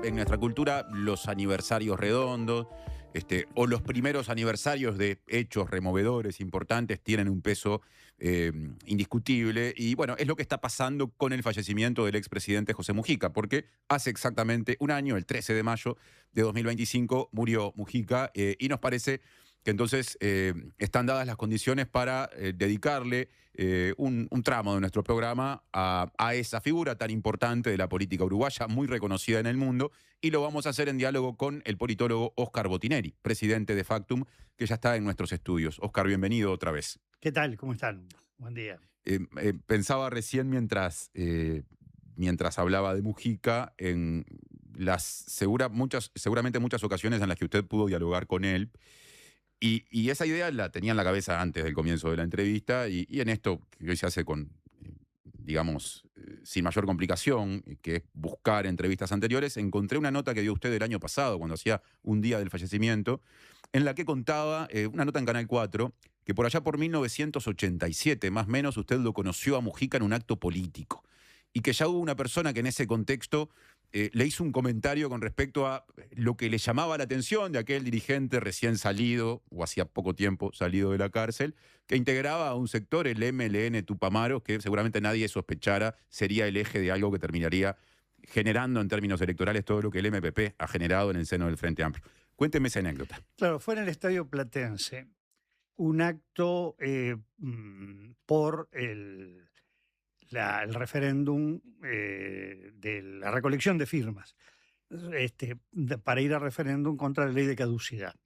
en nuestra cultura los aniversarios redondos, o los primeros aniversarios de hechos removedores importantes tienen un peso indiscutible. Y bueno, es lo que está pasando con el fallecimiento del expresidente José Mujica, porque hace exactamente un año, el 13 de mayo de 2025, murió Mujica, y nos parece que entonces están dadas las condiciones para dedicarle un tramo de nuestro programa a esa figura tan importante de la política uruguaya, muy reconocida en el mundo, y lo vamos a hacer en diálogo con el politólogo Óscar Botineri, presidente de Factum, que ya está en nuestros estudios. Óscar, bienvenido otra vez. ¿Qué tal? ¿Cómo están? Buen día. Pensaba recién mientras hablaba de Mujica en seguramente muchas ocasiones en las que usted pudo dialogar con él. Y esa idea la tenía en la cabeza antes del comienzo de la entrevista, y en esto que hoy se hace con, digamos, sin mayor complicación, que es buscar entrevistas anteriores, encontré una nota que dio usted el año pasado, cuando hacía un día del fallecimiento, en la que contaba, una nota en Canal 4, que por allá por 1987, más o menos, usted lo conoció a Mujica en un acto político, y que ya hubo una persona que en ese contexto le hizo un comentario con respecto a lo que le llamaba la atención de aquel dirigente recién salido, o hacía poco tiempo salido de la cárcel, que integraba a un sector, el MLN Tupamaros, que seguramente nadie sospechara sería el eje de algo que terminaría generando en términos electorales todo lo que el MPP ha generado en el seno del Frente Amplio. Cuénteme esa anécdota. Claro, fue en el Estadio Platense un acto por el referéndum de la recolección de firmas para ir al referéndum contra la ley de caducidad.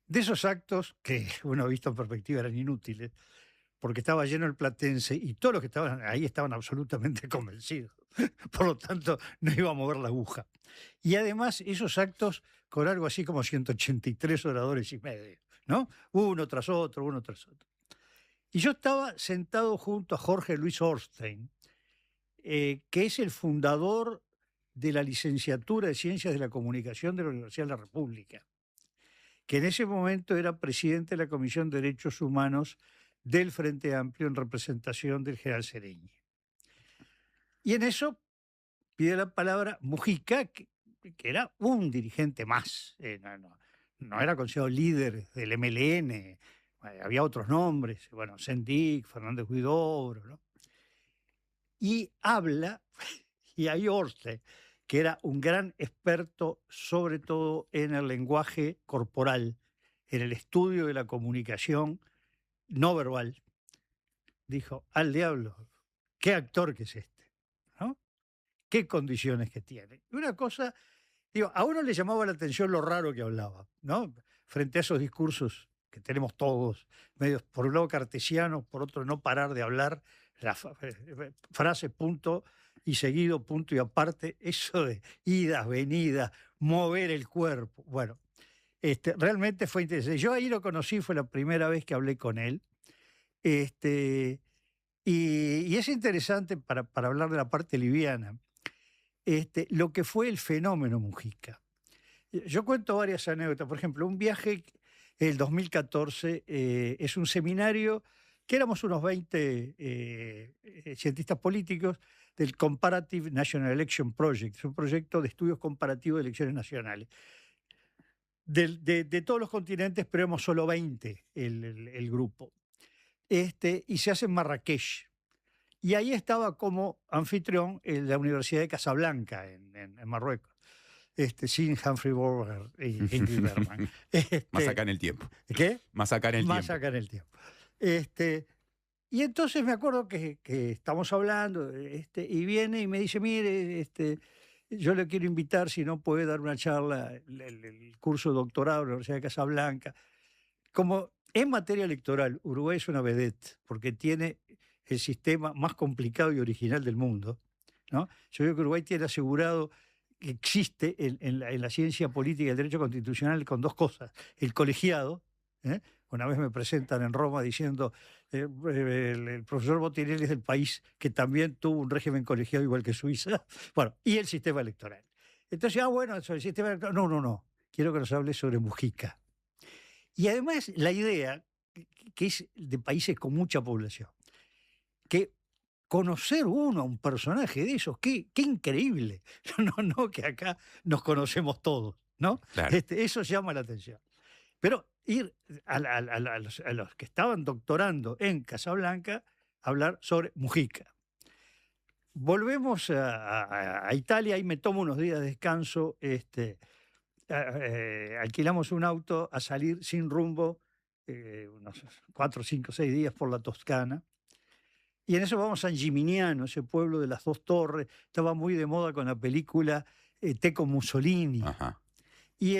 De esos actos que uno ha visto en perspectiva eran inútiles, porque estaba lleno el Platense y todos los que estaban ahí estaban absolutamente convencidos. Por lo tanto, no iba a mover la aguja. Y además, esos actos con algo así como 183 oradores y medio, ¿no? Uno tras otro, uno tras otro. Y yo estaba sentado junto a Jorge Luis Orstein, que es el fundador de la licenciatura de Ciencias de la Comunicación de la Universidad de la República, que en ese momento era presidente de la Comisión de Derechos Humanos del Frente Amplio en representación del general Sereñi. Y en eso pide la palabra Mujica, que era un dirigente más, no era considerado líder del MLN, había otros nombres, bueno, Sendik, Fernández Huidobro, ¿no? Y habla, y hay Orste, que era un gran experto sobre todo en el lenguaje corporal, en el estudio de la comunicación no verbal, dijo, al diablo, qué actor que es este, ¿no? Qué condiciones que tiene. Y una cosa, digo, a uno le llamaba la atención lo raro que hablaba, ¿no? Frente a esos discursos que tenemos todos, medios, por un lado cartesianos, por otro no parar de hablar, la frase punto y seguido punto y aparte, eso de idas, venidas, mover el cuerpo. Bueno, realmente fue interesante. Yo ahí lo conocí, fue la primera vez que hablé con él. Y es interesante para hablar de la parte liviana, lo que fue el fenómeno Mujica. Yo cuento varias anécdotas. Por ejemplo, un viaje, el 2014, es un seminario que éramos unos 20 cientistas políticos del Comparative National Election Project, es un proyecto de estudios comparativos de elecciones nacionales. De todos los continentes, pero éramos solo 20 el grupo. Y se hace en Marrakech. Y ahí estaba como anfitrión en la Universidad de Casablanca, en Marruecos, sin Humphrey Bogart y Ingrid Bergman. Más acá en el tiempo. ¿Qué? Más acá en el tiempo. Más acá en el tiempo. Y entonces me acuerdo que estamos hablando, y viene y me dice, mire, yo le quiero invitar, si no puede dar una charla, el curso de doctorado en la Universidad de Casablanca. Como en materia electoral, Uruguay es una vedette, porque tiene el sistema más complicado y original del mundo, ¿no? Yo creo que Uruguay tiene asegurado que existe en la ciencia política y el derecho constitucional con dos cosas. El colegiado, una vez me presentan en Roma diciendo el profesor Botinelli es del país que también tuvo un régimen colegiado igual que Suiza, bueno, y el sistema electoral. Entonces, bueno, sobre el sistema electoral, no, quiero que nos hable sobre Mujica. Y además la idea, que es de países con mucha población, que conocer uno a un personaje de esos, qué increíble. No, que acá nos conocemos todos, ¿no? Claro. Eso llama la atención. Pero ir a los que estaban doctorando en Casablanca a hablar sobre Mujica. Volvemos a Italia y me tomo unos días de descanso. Alquilamos un auto a salir sin rumbo, unos 4, 5, 6 días por la Toscana. Y en eso vamos a San Gimignano, ese pueblo de las dos torres. Estaba muy de moda con la película Teco Mussolini. Ajá. Y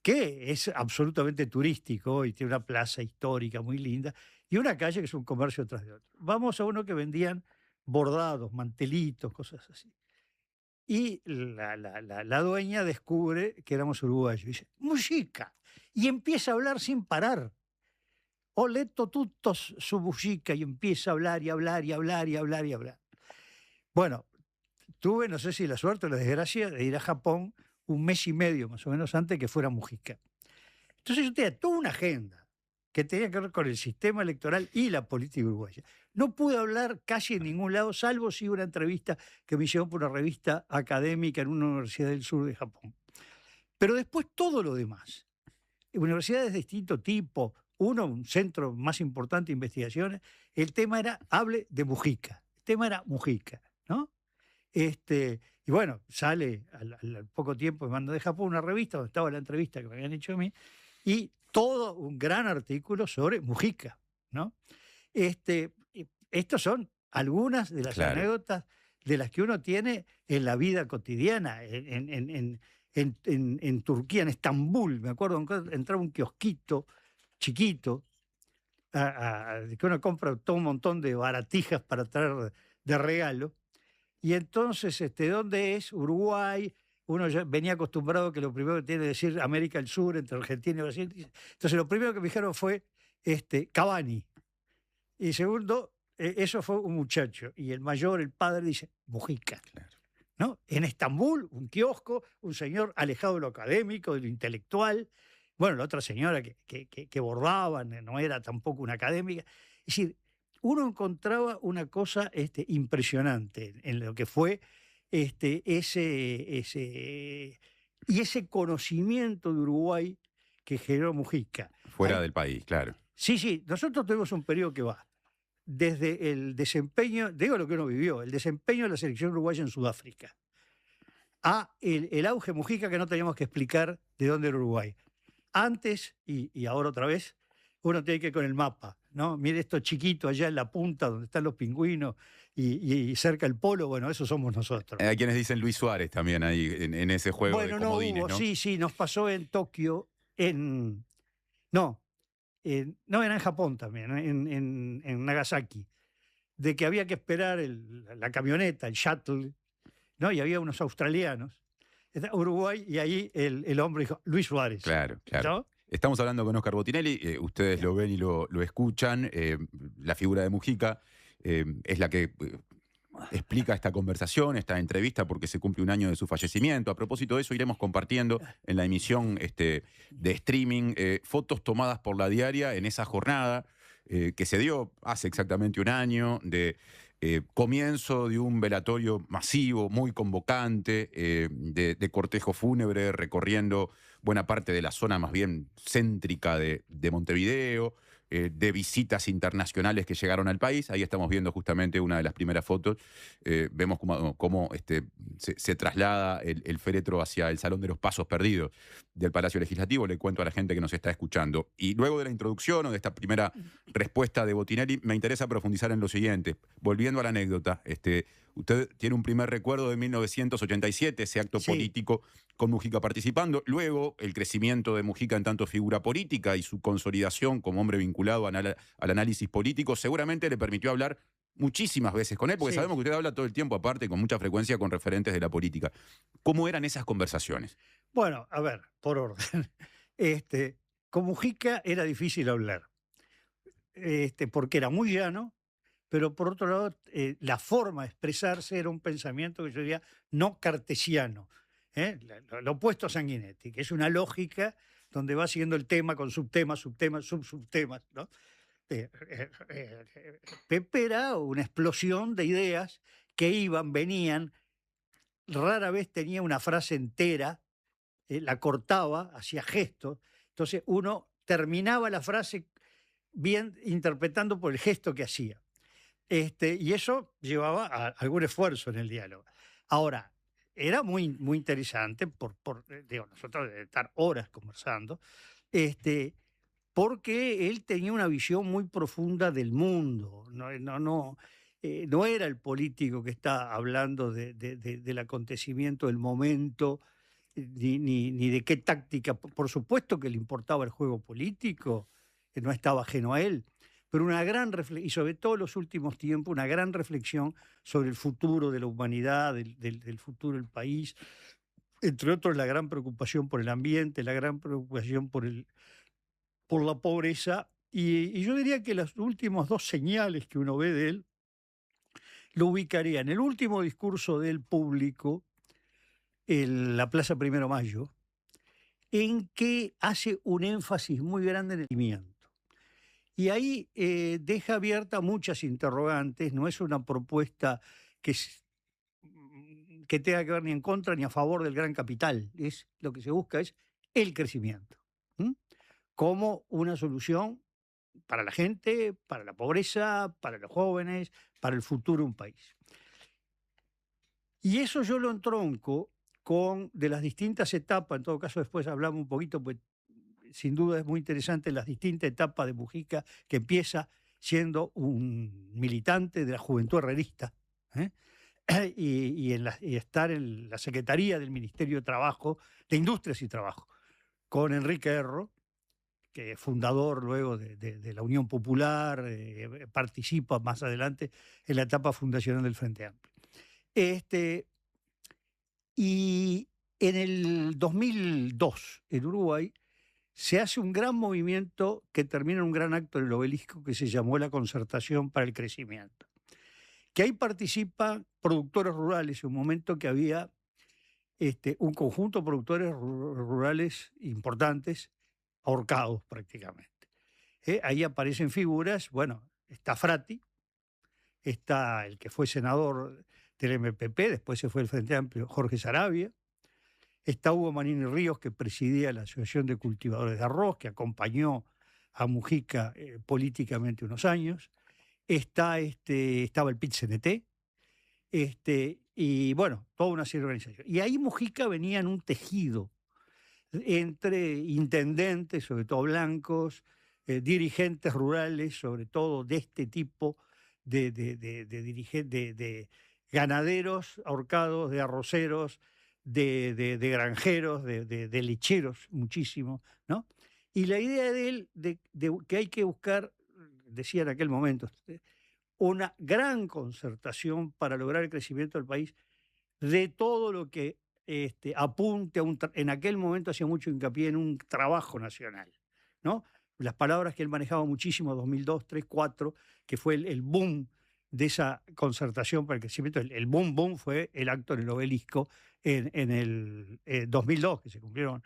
que es absolutamente turístico y tiene una plaza histórica muy linda y una calle que es un comercio tras de otro. Vamos a uno que vendían bordados, mantelitos, cosas así. Y la dueña descubre que éramos uruguayos y dice, música, y empieza a hablar sin parar. Ho letto tutto su música, y empieza a hablar y hablar y hablar y hablar y hablar. Bueno, tuve, no sé si la suerte o la desgracia, de ir a Japón un mes y medio más o menos antes que fuera Mujica. Entonces yo tenía toda una agenda que tenía que ver con el sistema electoral y la política uruguaya. No pude hablar casi en ningún lado, salvo si una entrevista que me hicieron por una revista académica en una universidad del sur de Japón. Pero después todo lo demás, universidades de distinto tipo, un centro más importante de investigaciones, el tema era, hable de Mujica, el tema era Mujica, ¿no? Y bueno, sale al poco tiempo, me mandó de Japón una revista donde estaba la entrevista que me habían hecho a mí, y todo un gran artículo sobre Mujica, ¿no? Estos son algunas de las Claro. anécdotas de las que uno tiene en la vida cotidiana, en Turquía, en Estambul. Me acuerdo, entraba un kiosquito chiquito, que uno compra todo un montón de baratijas para traer de regalo. Y entonces, ¿dónde es? Uruguay. Uno ya venía acostumbrado que lo primero que tiene que decir América del Sur, entre Argentina y Brasil. Entonces, lo primero que me dijeron fue Cavani. Y segundo, eso fue un muchacho. Y el mayor, el padre, dice Mujica. Claro. ¿No? En Estambul, un kiosco, un señor alejado de lo académico, de lo intelectual. Bueno, la otra señora que bordaba, no era tampoco una académica. Es decir, uno encontraba una cosa impresionante en lo que fue ese conocimiento de Uruguay que generó Mujica. Fuera del país, claro. Sí, nosotros tuvimos un periodo que va desde el desempeño, digo lo que uno vivió, el desempeño de la selección uruguaya en Sudáfrica, a el auge Mujica, que no teníamos que explicar de dónde era Uruguay. Antes, y ahora otra vez, uno tiene que ir con el mapa, ¿no? Mire esto chiquito allá en la punta donde están los pingüinos y cerca el polo, bueno, eso somos nosotros. Hay quienes dicen Luis Suárez también ahí en ese juego de comodines, ¿no? Sí, nos pasó en Tokio, no, era en Japón también, en Nagasaki, de que había que esperar la camioneta, el shuttle, ¿no? Y había unos australianos, Uruguay, y ahí el hombre dijo, Luis Suárez. Claro, claro. ¿No? Estamos hablando con Oscar Botinelli, ustedes lo ven y lo escuchan. La figura de Mujica es la que explica esta conversación, esta entrevista, porque se cumple un año de su fallecimiento. A propósito de eso, iremos compartiendo en la emisión de streaming fotos tomadas por La Diaria en esa jornada que se dio hace exactamente un año de comienzo de un velatorio masivo, muy convocante, de cortejo fúnebre recorriendo buena parte de la zona más bien céntrica de Montevideo, de visitas internacionales que llegaron al país. Ahí estamos viendo justamente una de las primeras fotos. Vemos cómo se traslada el féretro hacia el Salón de los Pasos Perdidos del Palacio Legislativo. Le cuento a la gente que nos está escuchando. Y luego de la introducción o de esta primera respuesta de Botinelli, me interesa profundizar en lo siguiente. Volviendo a la anécdota, usted tiene un primer recuerdo de 1987, ese acto político con Mujica participando. Luego, el crecimiento de Mujica en tanto figura política y su consolidación como hombre vinculado al análisis político seguramente le permitió hablar muchísimas veces con él, porque sabemos que usted habla todo el tiempo, aparte, con mucha frecuencia con referentes de la política. ¿Cómo eran esas conversaciones? Bueno, a ver, por orden. Con Mujica era difícil hablar, porque era muy llano, pero por otro lado, la forma de expresarse era un pensamiento que yo diría no cartesiano, lo opuesto a Sanguinetti, que es una lógica donde va siguiendo el tema con subtemas, subtemas, subsubtemas, ¿no? Pepe era una explosión de ideas que iban, venían, rara vez tenía una frase entera, la cortaba, hacía gestos, entonces uno terminaba la frase bien interpretando por el gesto que hacía. Y eso llevaba a algún esfuerzo en el diálogo. Ahora, era muy interesante, digo, nosotros de estar horas conversando, porque él tenía una visión muy profunda del mundo. No era el político que está hablando del acontecimiento, del momento, ni de qué táctica. Por supuesto que le importaba el juego político, que no estaba ajeno a él, pero una gran reflexión, y sobre todo en los últimos tiempos, una gran reflexión sobre el futuro de la humanidad, del futuro del país, entre otros la gran preocupación por el ambiente, la gran preocupación por la pobreza, y yo diría que las últimas dos señales que uno ve de él lo ubicaría en el último discurso del público, en la Plaza Primero de Mayo, en que hace un énfasis muy grande en el crecimiento. Y ahí deja abierta muchas interrogantes, no es una propuesta que tenga que ver ni en contra ni a favor del gran capital, lo que se busca es el crecimiento, como una solución para la gente, para la pobreza, para los jóvenes, para el futuro de un país. Y eso yo lo entronco con de las distintas etapas, en todo caso después hablamos un poquito, pues sin duda es muy interesante las distintas etapas de Mujica, que empieza siendo un militante de la juventud herrerista, y estar en la Secretaría del Ministerio de Trabajo, de Industrias y Trabajo, con Enrique Erro, que es fundador luego de la Unión Popular, participa más adelante en la etapa fundacional del Frente Amplio. Y en el 2002, en Uruguay, se hace un gran movimiento que termina en un gran acto en el Obelisco que se llamó la Concertación para el Crecimiento. Que ahí participan productores rurales, en un momento que había un conjunto de productores rurales importantes, ahorcados prácticamente. Ahí aparecen figuras, bueno, está Frati, está el que fue senador del MPP, después se fue al Frente Amplio, Jorge Saravia, está Hugo Manini Ríos, que presidía la Asociación de Cultivadores de Arroz, que acompañó a Mujica políticamente unos años, estaba el PIT-CNT, y bueno, toda una serie de organizaciones. Y ahí Mujica venía en un tejido entre intendentes, sobre todo blancos, dirigentes rurales, sobre todo de este tipo de ganaderos ahorcados, de arroceros, de granjeros, de lecheros, muchísimo, ¿no? Y la idea de él, que hay que buscar, decía en aquel momento, una gran concertación para lograr el crecimiento del país de todo lo que apunte a en aquel momento hacía mucho hincapié en un trabajo nacional, ¿no? Las palabras que él manejaba muchísimo, 2002, 3, 4, que fue el boom de esa concertación para el crecimiento. El boom fue el acto en el Obelisco en el 2002, que se cumplieron,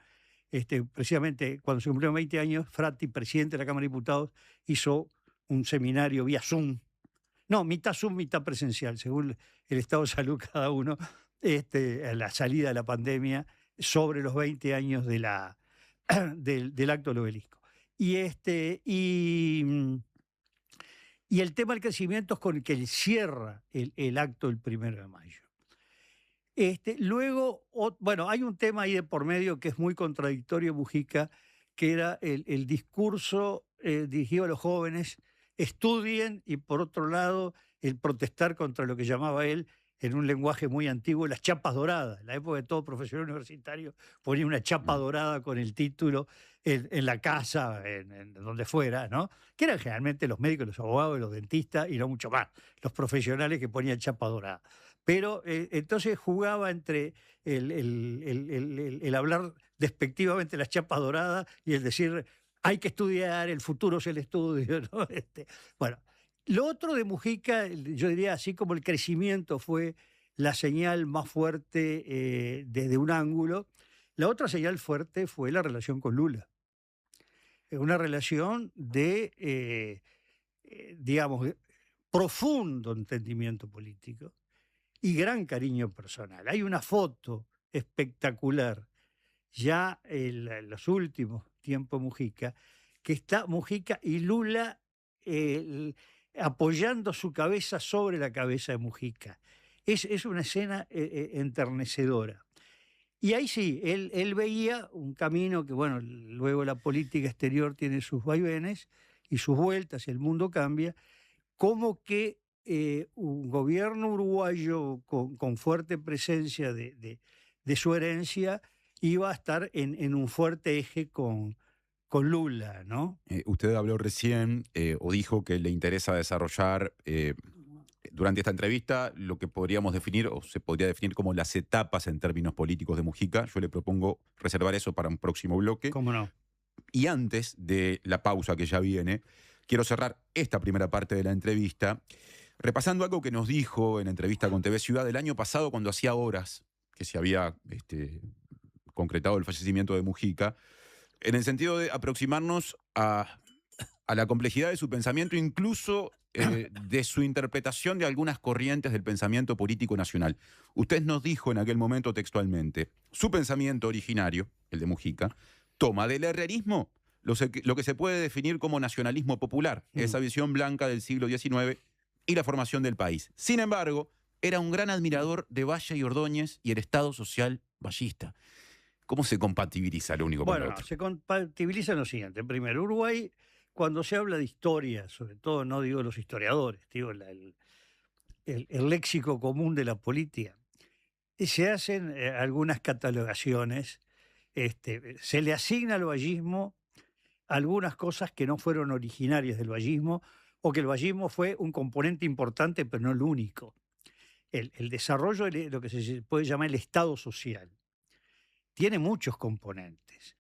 precisamente cuando se cumplieron 20 años, Frati, presidente de la Cámara de Diputados, hizo un seminario vía Zoom. No, mitad Zoom, mitad presencial, según el estado de salud cada uno, a la salida de la pandemia, sobre los 20 años del acto del Obelisco. Y el tema del crecimiento es con el que él cierra el acto del 1 de mayo. Luego, bueno, hay un tema ahí de por medio que es muy contradictorio, Mujica, que era el discurso dirigido a los jóvenes, estudien, y por otro lado, el protestar contra lo que llamaba él, en un lenguaje muy antiguo, las chapas doradas. En la época de todo profesor universitario ponía una chapa dorada con el título en la casa, en donde fuera, ¿no? Que eran generalmente los médicos, los abogados, los dentistas y no mucho más, los profesionales que ponían chapa dorada. Pero entonces jugaba entre el hablar despectivamente de las chapas doradas y el decir hay que estudiar, el futuro es el estudio, ¿no? Bueno, lo otro de Mujica, yo diría, así como el crecimiento fue la señal más fuerte desde un ángulo, la otra señal fuerte fue la relación con Lula. Una relación digamos, profundo entendimiento político y gran cariño personal. Hay una foto espectacular ya en los últimos tiempos Mujica, que está Mujica y Lula apoyando su cabeza sobre la cabeza de Mujica. Es una escena enternecedora. Y ahí sí, él veía un camino que, bueno, luego la política exterior tiene sus vaivenes y sus vueltas y el mundo cambia, como que un gobierno uruguayo con fuerte presencia de su herencia iba a estar en un fuerte eje con Lula, ¿no? Usted habló recién o dijo que le interesa desarrollar durante esta entrevista lo que podríamos definir o se podría definir como las etapas en términos políticos de Mujica. Yo le propongo reservar eso para un próximo bloque. ¿Cómo no? Y antes de la pausa que ya viene, quiero cerrar esta primera parte de la entrevista repasando algo que nos dijo en entrevista con TV Ciudad el año pasado, cuando hacía horas que se había concretado el fallecimiento de Mujica, en el sentido de aproximarnos a la complejidad de su pensamiento, incluso de su interpretación de algunas corrientes del pensamiento político nacional. Usted nos dijo en aquel momento textualmente, su pensamiento originario, el de Mujica, toma del herrerismo lo que se puede definir como nacionalismo popular, esa visión blanca del siglo XIX y la formación del país. Sin embargo, era un gran admirador de Valle y Ordóñez y el Estado social vallista. ¿Cómo se compatibiliza lo único con lo otro? Se compatibiliza en lo siguiente. Primero, Uruguay, cuando se habla de historia, sobre todo no digo los historiadores, digo el léxico común de la política, se hacen algunas catalogaciones, se le asigna al vallismo algunas cosas que no fueron originarias del vallismo o que el vallismo fue un componente importante pero no el único. El desarrollo de lo que se puede llamar el Estado social tiene muchos componentes.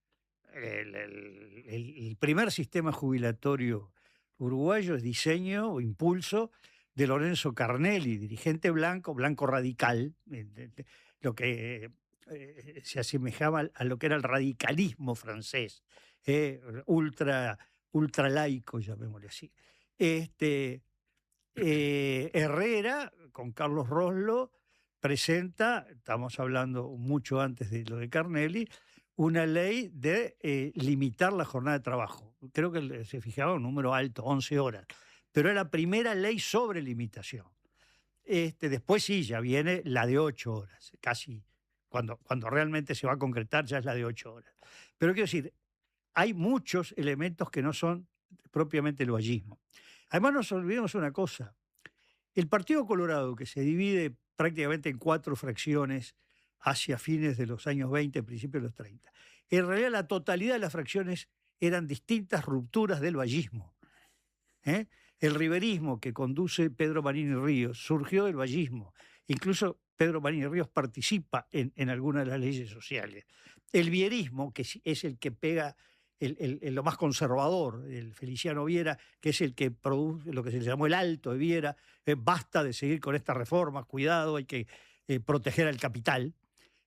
El primer sistema jubilatorio uruguayo es diseño o impulso de Lorenzo Carnelli, dirigente blanco, blanco radical, lo que se asemejaba a lo que era el radicalismo francés, ultra laico, llamémosle así. Herrera, con Carlos Roslo, presenta, estamos hablando mucho antes de lo de Carnelli, una ley de limitar la jornada de trabajo. Creo que se fijaba un número alto, 11 horas, pero es la primera ley sobre limitación. Después sí, ya viene la de 8 horas, casi cuando realmente se va a concretar ya es la de 8 horas. Pero quiero decir, hay muchos elementos que no son propiamente el vallismo. Además, no nos olvidemos una cosa. El Partido Colorado, que se divide prácticamente en 4 fracciones hacia fines de los años 20, principios de los 30, en realidad la totalidad de las fracciones eran distintas rupturas del vallismo. El riverismo que conduce Pedro Marini Ríos surgió del vallismo. Incluso Pedro Marini Ríos participa en algunas de las leyes sociales. El vierismo, que es el que pega lo más conservador, el Feliciano Viera, que es el que produce lo que se le llamó el Alto de Viera, basta de seguir con estas reformas, cuidado, hay que proteger al capital.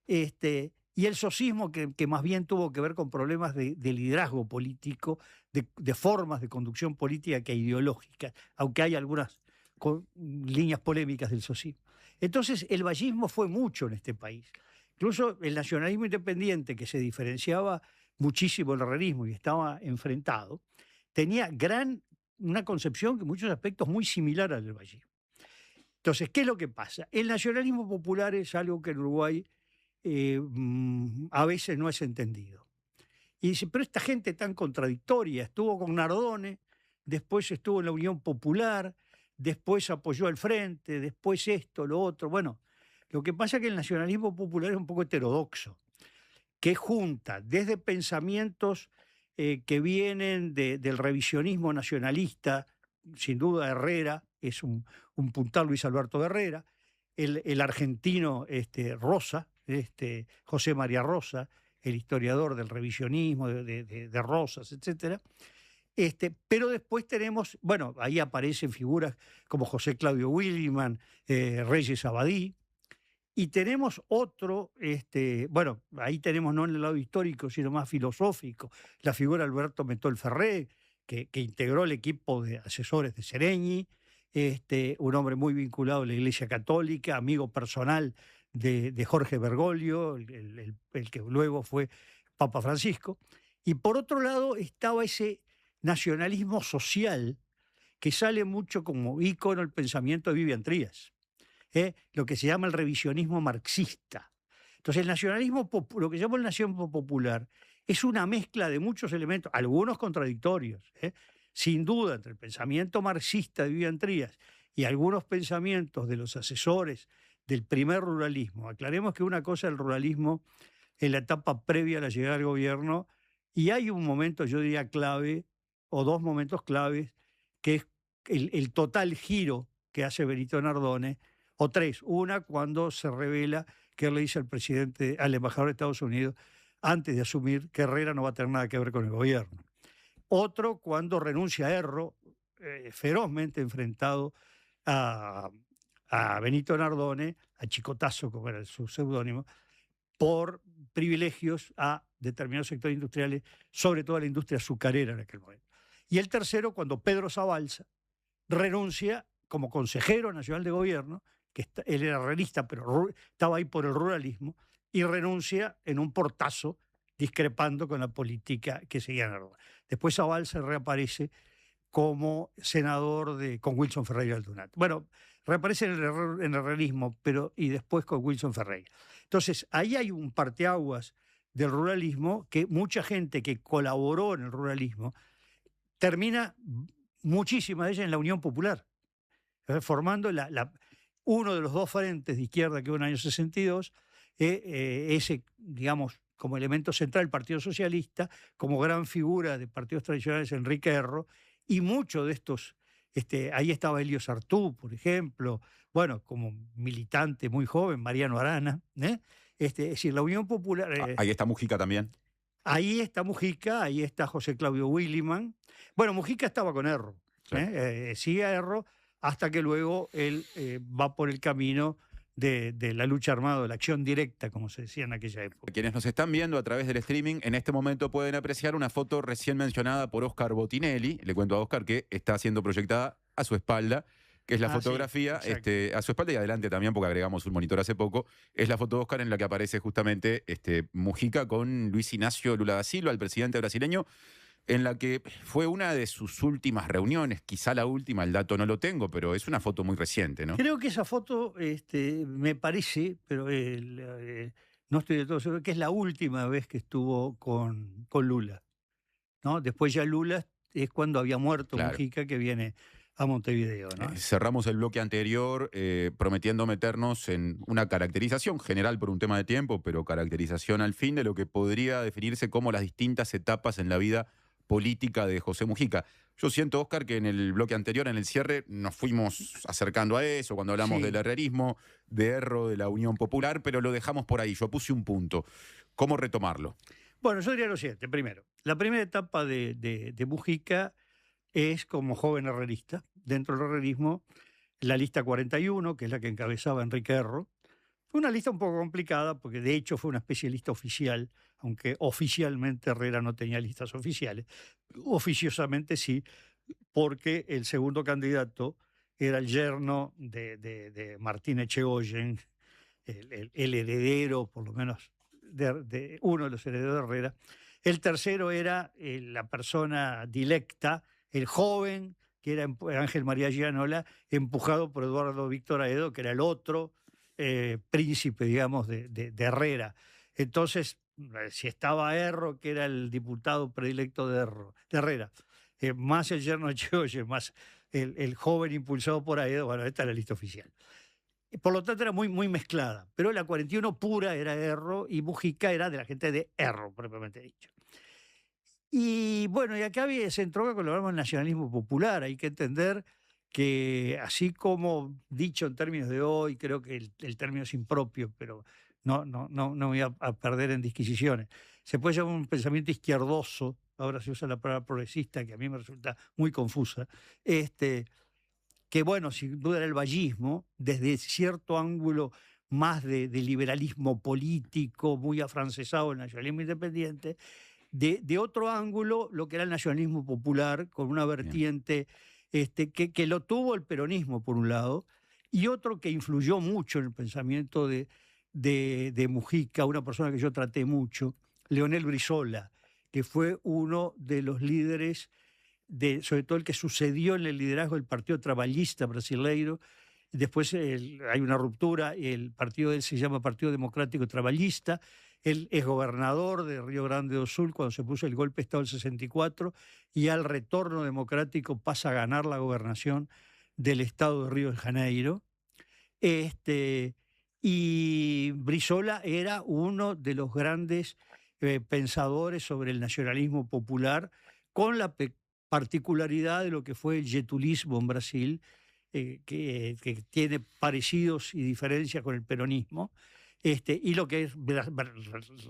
Y el socismo, que más bien tuvo que ver con problemas de liderazgo político, de formas de conducción política que ideológicas, aunque hay algunas líneas polémicas del socismo. Entonces, el vallismo fue mucho en este país. Incluso el nacionalismo independiente, que se diferenciaba muchísimo del herrerismo y estaba enfrentado, tenía una concepción que en muchos aspectos muy similar al del vallismo. Entonces, ¿qué es lo que pasa? El nacionalismo popular es algo que en Uruguay a veces no es entendido. Y dice, pero esta gente tan contradictoria, estuvo con Nardone, después estuvo en la Unión Popular, después apoyó al Frente, después esto, lo otro. Bueno, lo que pasa es que el nacionalismo popular es un poco heterodoxo, que junta desde pensamientos que vienen del revisionismo nacionalista, sin duda Herrera, es un puntal Luis Alberto Herrera, el argentino Rosa, José María Rosa, el historiador del revisionismo, de Rosas, etc. Pero después tenemos, bueno, ahí aparecen figuras como José Claudio Williman, Reyes Abadí, y tenemos otro, bueno, ahí tenemos no en el lado histórico, sino más filosófico, la figura de Alberto Metol Ferré, que integró el equipo de asesores de Seregni, un hombre muy vinculado a la Iglesia Católica, amigo personal de Jorge Bergoglio, el que luego fue Papa Francisco. Y por otro lado estaba ese nacionalismo social que sale mucho como ícono el pensamiento de Vivian Trías, lo que se llama el revisionismo marxista. Entonces el nacionalismo, lo que se llama el nacionalismo popular, es una mezcla de muchos elementos, algunos contradictorios, sin duda, entre el pensamiento marxista de Vivian Trías y algunos pensamientos de los asesores del primer ruralismo. Aclaremos que una cosa es el ruralismo en la etapa previa a la llegada del gobierno, y hay un momento, yo diría, clave, o dos momentos claves, que es el total giro que hace Benito Nardone, o tres. Una, cuando se revela que él le dice al embajador de Estados Unidos, antes de asumir, que Herrera no va a tener nada que ver con el gobierno. Otro, cuando renuncia a Erro, ferozmente enfrentado a Benito Nardone, a Chicotazo, como era su seudónimo, por privilegios a determinados sectores industriales, sobre todo a la industria azucarera en aquel momento. Y el tercero, cuando Pedro Zabalza renuncia como consejero nacional de gobierno, que él era realista, pero estaba ahí por el ruralismo, y renuncia en un portazo, discrepando con la política que seguía Nardone. Después Zabalza reaparece como senador con Wilson Ferreira Aldunate. Bueno, reaparece en el realismo, y después con Wilson Ferreira. Entonces, ahí hay un parteaguas del ruralismo que mucha gente que colaboró en el ruralismo termina, muchísima de ella, en la Unión Popular, formando uno de los dos frentes de izquierda que hubo en el año 62, ese, digamos, como elemento central el Partido Socialista, como gran figura de partidos tradicionales Enrique Erro, y muchos de estos, ahí estaba Elio Sartú, por ejemplo, bueno, como militante muy joven, Mariano Arana, es decir, la Unión Popular... Ahí está Mujica también. Ahí está Mujica, ahí está José Claudio Williman. Bueno, Mujica estaba con Erro, Claro. sigue a Erro, hasta que luego él va por el camino de la lucha armada, de la acción directa, como se decía en aquella época. Quienes nos están viendo a través del streaming, en este momento pueden apreciar una foto recién mencionada por Oscar Botinelli. Le cuento a Oscar que está siendo proyectada a su espalda, que es la fotografía, sí, a su espalda y adelante también, porque agregamos un monitor hace poco. Es la foto de Oscar en la que aparece justamente Mujica con Luis Ignacio Lula da Silva, el presidente brasileño, en la que fue una de sus últimas reuniones, quizá la última, el dato no lo tengo, pero es una foto muy reciente, ¿no? Creo que esa foto, me parece, pero no estoy de todo seguro, que es la última vez que estuvo con Lula, ¿no? Después ya Lula es cuando había muerto Claro. Mujica, que viene a Montevideo, ¿no? Cerramos el bloque anterior prometiendo meternos en una caracterización general por un tema de tiempo, pero caracterización al fin de lo que podría definirse como las distintas etapas en la vida política de José Mujica. Yo siento, Oscar, que en el bloque anterior, en el cierre, nos fuimos acercando a eso, cuando hablamos del herrerismo, de Erro, de la Unión Popular, pero lo dejamos por ahí. Yo puse un punto. ¿Cómo retomarlo? Bueno, yo diría lo siguiente. Primero, la primera etapa de Mujica es como joven herrerista. Dentro del herrerismo, la lista 41, que es la que encabezaba Enrique Erro, fue una lista un poco complicada, porque de hecho fue una especie de lista oficial, aunque oficialmente Herrera no tenía listas oficiales. Oficiosamente sí, porque el segundo candidato era el yerno de Martín Echegoyen, el heredero, por lo menos, de uno de los herederos de Herrera. El tercero era la persona dilecta, el joven, que era Ángel María Gianola, empujado por Eduardo Víctor Aedo, que era el otro príncipe, digamos, de Herrera. Entonces, si estaba Erro, que era el diputado predilecto de Herrera, más el yerno de Cheoye, más el joven impulsado por Aedo, bueno, esta era la lista oficial. Por lo tanto, era muy, muy mezclada. Pero la 41 pura era Erro y Mujica era de la gente de Erro, propiamente dicho. Y bueno, y acá se entronca con lo que hablamos del nacionalismo popular. Hay que entender que, así como dicho en términos de hoy, creo que el término es impropio, pero no me voy a perder en disquisiciones. Se puede llamar un pensamiento izquierdoso, ahora se usa la palabra progresista, que a mí me resulta muy confusa, que bueno, sin duda era el vallismo, desde cierto ángulo más de liberalismo político, muy afrancesado, el nacionalismo independiente, de otro ángulo lo que era el nacionalismo popular, con una vertiente que lo tuvo el peronismo, por un lado, y otro que influyó mucho en el pensamiento de Mujica, una persona que yo traté mucho, Leonel Brizola, que fue uno de los líderes, sobre todo el que sucedió en el liderazgo del Partido Trabalhista brasileiro. Después hay una ruptura, el partido de él se llama Partido Democrático Trabalhista. Él es gobernador de Río Grande do Sul cuando se puso el golpe de Estado del 64 y al retorno democrático pasa a ganar la gobernación del Estado de Río de Janeiro. Y Brizola era uno de los grandes pensadores sobre el nacionalismo popular, con la particularidad de lo que fue el getulismo en Brasil, que tiene parecidos y diferencias con el peronismo, y lo que es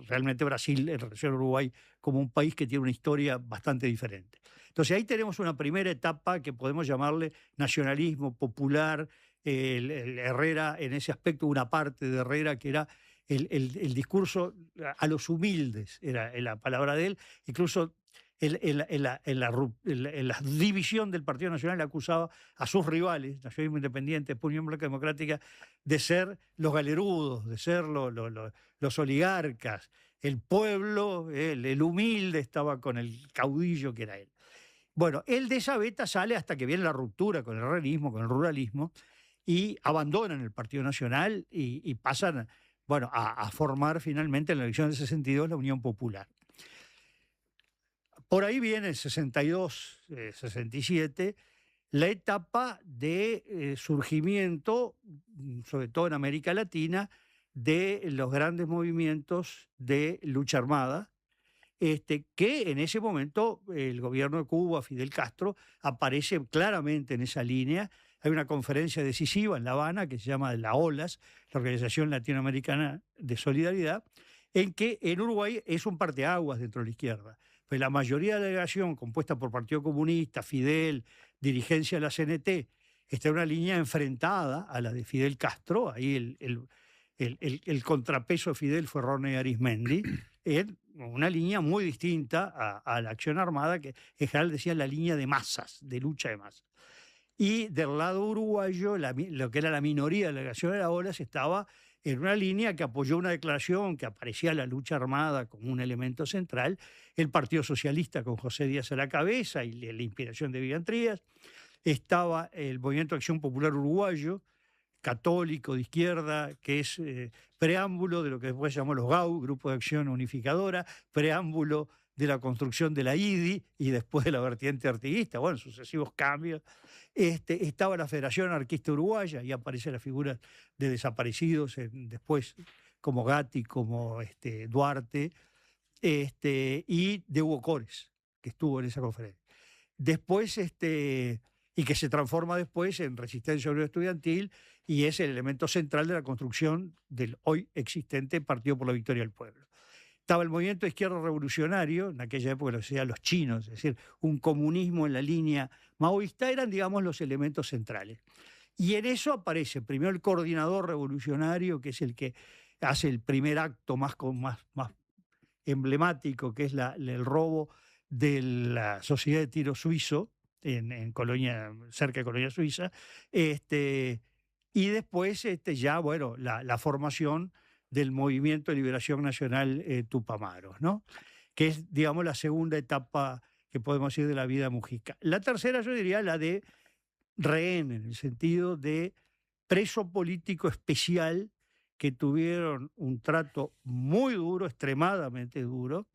realmente Brasil en relación a Uruguay como un país que tiene una historia bastante diferente. Entonces ahí tenemos una primera etapa que podemos llamarle nacionalismo popular. El Herrera, en ese aspecto, una parte de Herrera que era el discurso a los humildes, era la palabra de él. Incluso en la división del Partido Nacional acusaba a sus rivales, Nacionalismo Independiente, Unión Blanca Democrática, de ser los galerudos, de ser los oligarcas. El pueblo, el humilde, estaba con el caudillo que era él. Bueno, él de esa beta sale hasta que viene la ruptura con el herrerismo, con el ruralismo, y abandonan el Partido Nacional y pasan, bueno, a formar finalmente en la elección del 62 la Unión Popular. Por ahí viene el 62, 67, la etapa de surgimiento, sobre todo en América Latina, de los grandes movimientos de lucha armada, que en ese momento el gobierno de Cuba, Fidel Castro, aparece claramente en esa línea. Hay una conferencia decisiva en La Habana que se llama la OLAS, la Organización Latinoamericana de Solidaridad, en que en Uruguay es un parteaguas dentro de la izquierda. Pues la mayoría de la delegación, compuesta por Partido Comunista, Fidel, dirigencia de la CNT, está en una línea enfrentada a la de Fidel Castro. Ahí el contrapeso de Fidel fue Ronnie Arismendi, en una línea muy distinta a la acción armada, que en general decía la línea de masas, de lucha de masas. Y del lado uruguayo, lo que era la minoría de la delegación de la OLAS estaba en una línea que apoyó una declaración que aparecía la lucha armada como un elemento central, el Partido Socialista con José Díaz a la cabeza y la inspiración de Vivian Trías. Estaba el Movimiento de Acción Popular Uruguayo, católico de izquierda, que es preámbulo de lo que después se llamó los GAU, Grupo de Acción Unificadora, preámbulo de la construcción de la IDI y después de la vertiente artiguista, bueno, sucesivos cambios. Estaba la Federación Anarquista Uruguaya, y aparece la figura de desaparecidos después, como Gatti, como Duarte, y de Hugo Cores, que estuvo en esa conferencia. Después, y que se transforma después en Resistencia Obrera Estudiantil y es el elemento central de la construcción del hoy existente Partido por la Victoria del Pueblo. Estaba el movimiento de izquierda revolucionario, en aquella época lo decían los chinos, es decir, un comunismo en la línea maoísta, eran, digamos, los elementos centrales. Y en eso aparece primero el coordinador revolucionario, que es el que hace el primer acto más emblemático, que es el robo de la Sociedad de Tiro Suizo, en Colonia, cerca de Colonia Suiza, y después ya, bueno, la formación del Movimiento de Liberación Nacional Tupamaros, ¿no? Que es, digamos, la segunda etapa que podemos decir de la vida Mujica. La tercera, yo diría, la de rehén, en el sentido de preso político especial, que tuvieron un trato muy duro, extremadamente duro,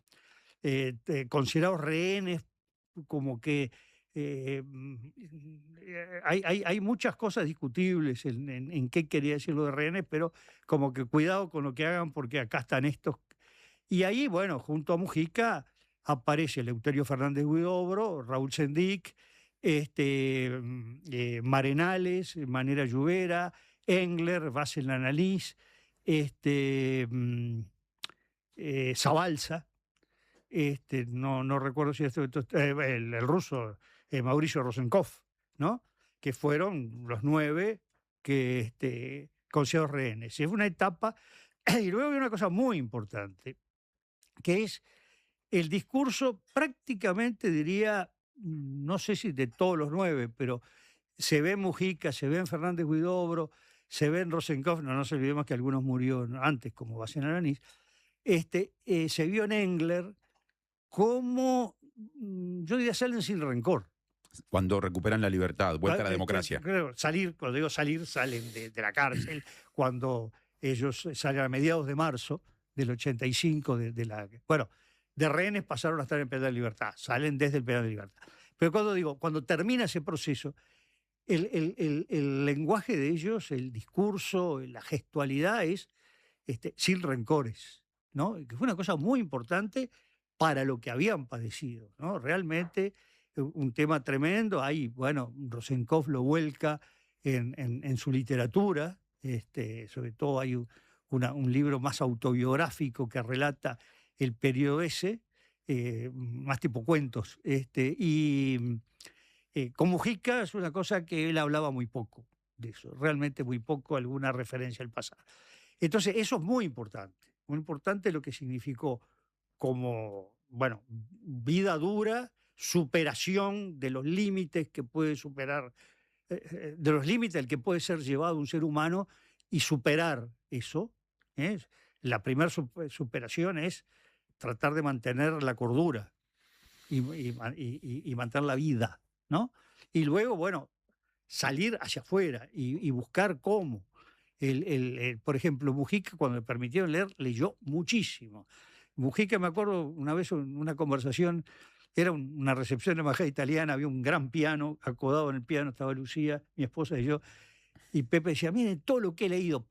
considerados rehenes, como que hay muchas cosas discutibles en qué quería decir lo de rehenes, pero como que cuidado con lo que hagan porque acá están estos. Y ahí, bueno, junto a Mujica aparece Eleuterio Fernández Huidobro, Raúl Sendic, Marenales, Manera Lluvera, Engler, Basel Annalís, Zabalza, no recuerdo si el ruso Mauricio Rosenkopf, ¿no? Que fueron los 9 que considerados rehenes. Es una etapa, y luego hay una cosa muy importante, que es el discurso prácticamente diría, no sé si de todos los 9, pero se ve en Mujica, se ve en Fernández Huidobro, se ve en Rosenkopf, no nos olvidemos que algunos murió antes, como Bacén Aranís, se vio en Engler como, yo diría, salen sin rencor. Cuando recuperan la libertad, vuelta a la democracia. Salir, cuando digo salir, salen de la cárcel, cuando ellos salen a mediados de marzo del 85, bueno, de rehenes pasaron a estar en penal de libertad, salen desde el penal de libertad. Pero cuando termina ese proceso, el lenguaje de ellos, el discurso, la gestualidad es sin rencores, ¿no? Que fue una cosa muy importante para lo que habían padecido, ¿no? Realmente un tema tremendo. Ahí, bueno, Rosenkopf lo vuelca en su literatura, sobre todo hay un libro más autobiográfico que relata el periodo ese, más tipo cuentos. Con Mujica es una cosa que él hablaba muy poco de eso, realmente muy poco, alguna referencia al pasado. Entonces, eso es muy importante lo que significó como, bueno, vida dura, superación de los límites que puede superar, de los límites al que puede ser llevado un ser humano y superar eso. ¿eh? La primera superación es tratar de mantener la cordura y mantener la vida, ¿no? Y luego, bueno, salir hacia afuera y buscar cómo. Por ejemplo, Mujica, cuando le permitieron leer, leyó muchísimo. Mujica, me acuerdo una vez en una conversación, era una recepción de embajada italiana, había un gran piano, acodado en el piano estaba Lucía, mi esposa y yo, y Pepe decía, miren todo lo que he leído,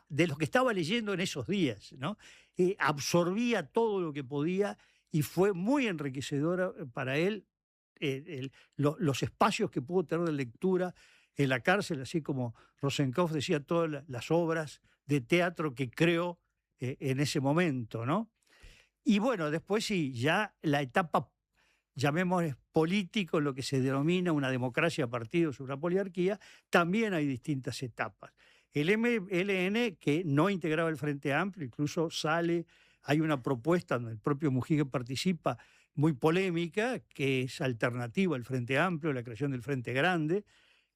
de lo que estaba leyendo en esos días, ¿no? Absorbía todo lo que podía y fue muy enriquecedora para él los espacios que pudo tener de lectura en la cárcel, así como Rosenkopf decía todas las obras de teatro que creó en ese momento, ¿no? Y bueno, después sí, ya la etapa, llamémosle político, lo que se denomina una democracia, partidos, una poliarquía, también hay distintas etapas. El MLN, que no integraba el Frente Amplio, incluso hay una propuesta donde el propio Mujica participa, muy polémica, que es alternativa al Frente Amplio, la creación del Frente Grande,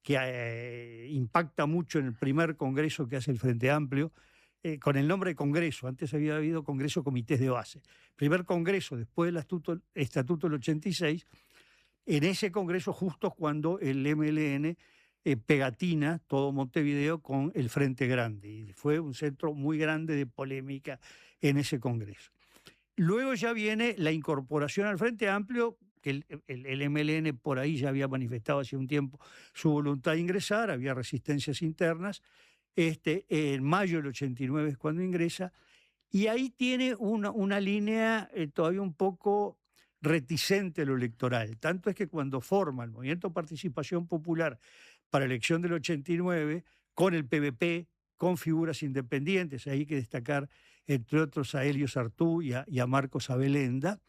que impacta mucho en el primer congreso que hace el Frente Amplio, con el nombre de Congreso. Antes había habido Congreso Comités de Base. Primer Congreso, después del Estatuto del 86, en ese Congreso justo cuando el MLN pegatina todo Montevideo con el Frente Grande. Y fue un centro muy grande de polémica en ese Congreso. Luego ya viene la incorporación al Frente Amplio, que el MLN por ahí ya había manifestado hace un tiempo su voluntad de ingresar, había resistencias internas. En mayo del 89 es cuando ingresa, y ahí tiene una línea todavía un poco reticente a lo electoral. Tanto es que cuando forma el Movimiento Participación Popular para la elección del 89, con el PVP, con figuras independientes, hay que destacar entre otros a Helio Sartú y a Marcos Abelenda,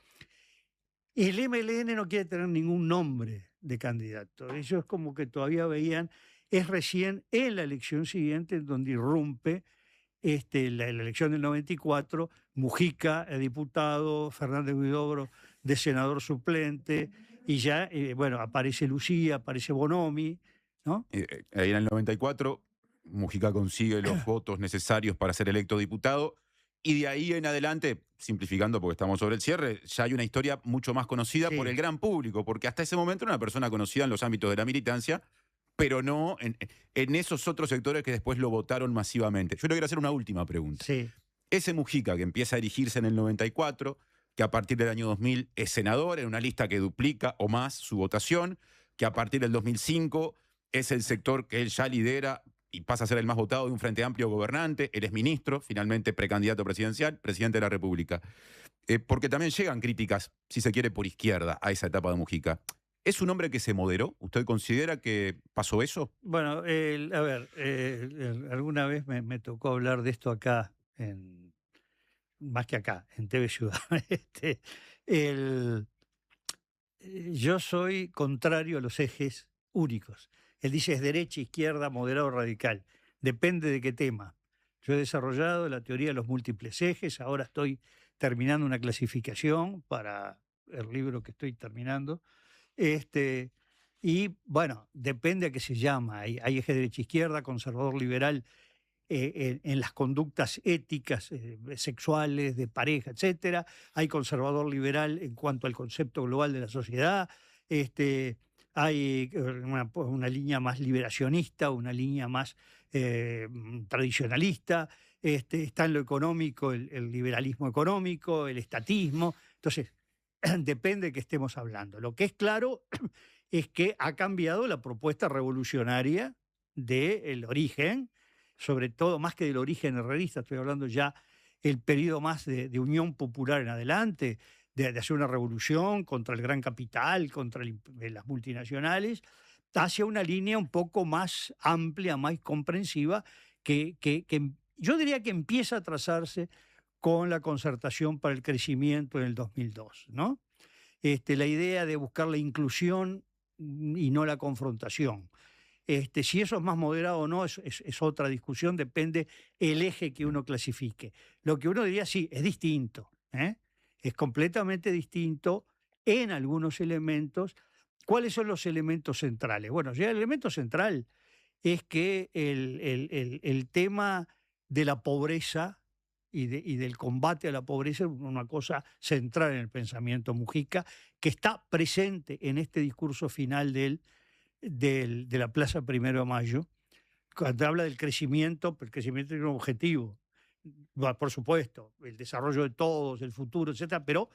el MLN no quiere tener ningún nombre de candidato. Ellos como que todavía veían, es recién en la elección siguiente en donde irrumpe la elección del 94, Mujica, diputado, Fernández Huidobro, de senador suplente, y ya, bueno, aparece Lucía, aparece Bonomi, ¿no? Ahí en el 94, Mujica consigue los votos necesarios para ser electo diputado, y de ahí en adelante, simplificando porque estamos sobre el cierre, ya hay una historia mucho más conocida por el gran público, porque hasta ese momento era una persona conocida en los ámbitos de la militancia, pero no en esos otros sectores que después lo votaron masivamente. Yo le quiero hacer una última pregunta. Sí. Ese Mujica que empieza a erigirse en el 94, que a partir del año 2000 es senador en una lista que duplica o más su votación, que a partir del 2005 es el sector que él ya lidera y pasa a ser el más votado de un Frente Amplio gobernante, él es ministro, finalmente precandidato presidencial, presidente de la República. Porque también llegan críticas, si se quiere, por izquierda a esa etapa de Mujica. ¿Es un hombre que se moderó? ¿Usted considera que pasó eso? Bueno, a ver, alguna vez me tocó hablar de esto acá, más que acá, en TV Ciudad. Yo soy contrario a los ejes únicos. Él dice es derecha, izquierda, moderado, radical. Depende de qué tema. Yo he desarrollado la teoría de los múltiples ejes, ahora estoy terminando una clasificación para el libro que estoy terminando. Y bueno, depende a qué se llama. Hay eje derecha-izquierda, conservador-liberal en las conductas éticas, sexuales, de pareja, etcétera. Hay conservador-liberal en cuanto al concepto global de la sociedad. Hay una línea más liberacionista, una línea más tradicionalista. Está en lo económico el liberalismo económico, el estatismo. Entonces, depende de qué estemos hablando. Lo que es claro es que ha cambiado la propuesta revolucionaria del origen, sobre todo más que del origen herrerista, estoy hablando ya el periodo más de unión popular en adelante, de hacer una revolución contra el gran capital, contra las multinacionales, hacia una línea un poco más amplia, más comprensiva, que yo diría que empieza a trazarse con la Concertación para el Crecimiento en el 2002, ¿no? La idea de buscar la inclusión y no la confrontación. Si eso es más moderado o no es otra discusión, depende el eje que uno clasifique. Lo que uno diría, sí, es distinto, es completamente distinto en algunos elementos. ¿Cuáles son los elementos centrales? Bueno, ya el elemento central es que el tema de la pobreza y del combate a la pobreza es una cosa central en el pensamiento Mujica, que está presente en este discurso final de la Plaza 1 de Mayo, cuando habla del crecimiento, el crecimiento tiene un objetivo, por supuesto, el desarrollo de todos, el futuro, etcétera, pero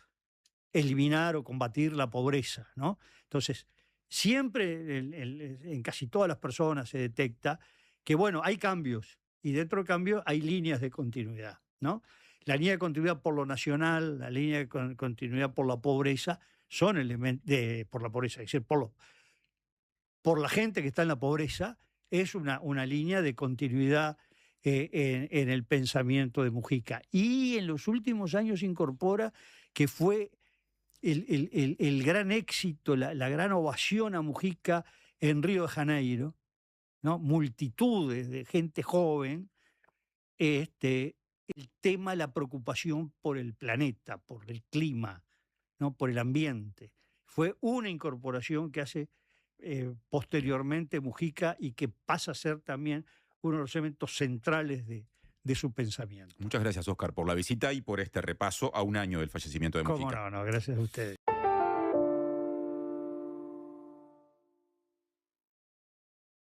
eliminar o combatir la pobreza, ¿no? Entonces, siempre en casi todas las personas se detecta que, bueno, hay cambios y dentro de cambios hay líneas de continuidad, ¿no? La línea de continuidad por lo nacional, la línea de continuidad por la pobreza, son elementos por la pobreza, es decir, por la gente que está en la pobreza, es una línea de continuidad en el pensamiento de Mujica. Y en los últimos años incorpora que fue el gran éxito, la gran ovación a Mujica en Río de Janeiro, ¿no? Multitudes de gente joven, el tema, la preocupación por el planeta, por el clima, ¿no? Por el ambiente. Fue una incorporación que hace posteriormente Mujica y que pasa a ser también uno de los elementos centrales de su pensamiento. Muchas gracias, Oscar, por la visita y por este repaso a un año del fallecimiento de Mujica. Cómo no, gracias a ustedes.